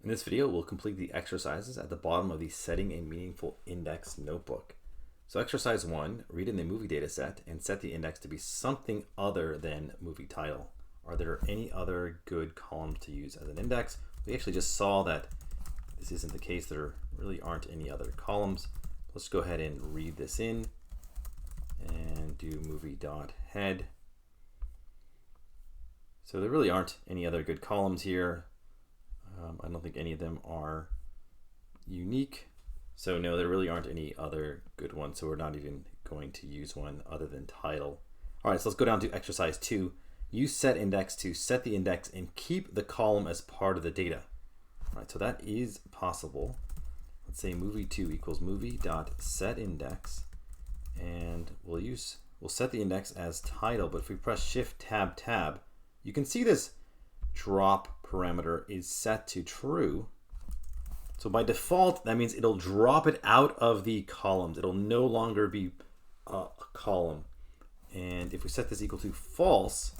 In this video, we'll complete the exercises at the bottom of the Setting a Meaningful Index notebook. So exercise 1, read in the movie data set and set the index to be something other than movie title. Are there any other good columns to use as an index? We actually just saw that this isn't the case. There really aren't any other columns. Let's go ahead and read this in and do movie.head. So there really aren't any other good columns here. I don't think any of them are unique. So no, there really aren't any other good ones. So we're not even going to use one other than title. All right, so let's go down to exercise 2. Use setIndex to set the index and keep the column as part of the data. All right, so that is possible. Let's say movie2 equals movie.setIndex, and we'll set the index as title. But if we press Shift Tab Tab, you can see this drop parameter is set to true. So by default, that means it'll drop it out of the columns. It'll no longer be a column. And if we set this equal to false,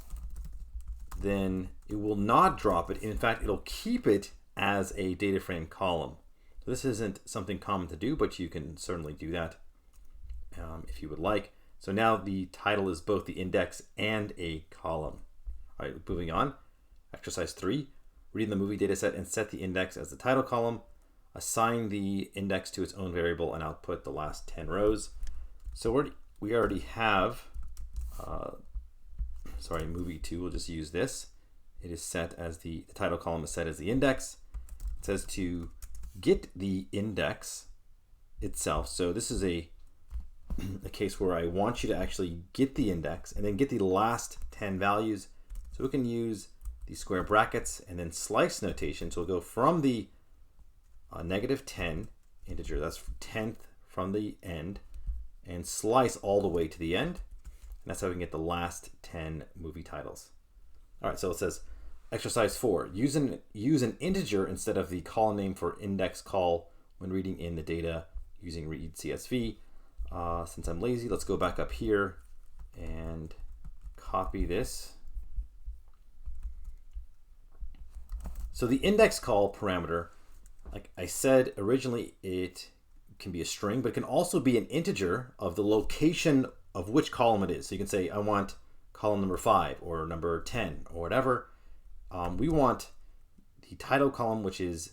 then it will not drop it. In fact, it'll keep it as a data frame column. So this isn't something common to do, but you can certainly do that if you would like. So now the title is both the index and a column. All right, moving on. Exercise 3, read in the movie dataset and set the index as the title column. Assign the index to its own variable and output the last 10 rows. So we already have, movie2, we'll just use this. It is set as the title column is set as the index. It says to get the index itself. So this is a case where I want you to actually get the index and then get the last 10 values. So we can use the square brackets and then slice notation. So we'll go from the -10 integer, that's 10th from the end, and slice all the way to the end. And that's how we can get the last 10 movie titles. All right, so it says exercise 4, use an integer instead of the column name for index call when reading in the data using read CSV. Since I'm lazy, let's go back up here and copy this. So the index call parameter, like I said originally, it can be a string, but it can also be an integer of the location of which column it is. So you can say, I want column number 5 or number 10 or whatever. We want the title column, which is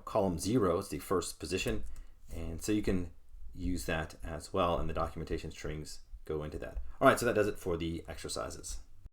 column 0, it's the first position. And so you can use that as well, and the documentation strings go into that. All right, so that does it for the exercises.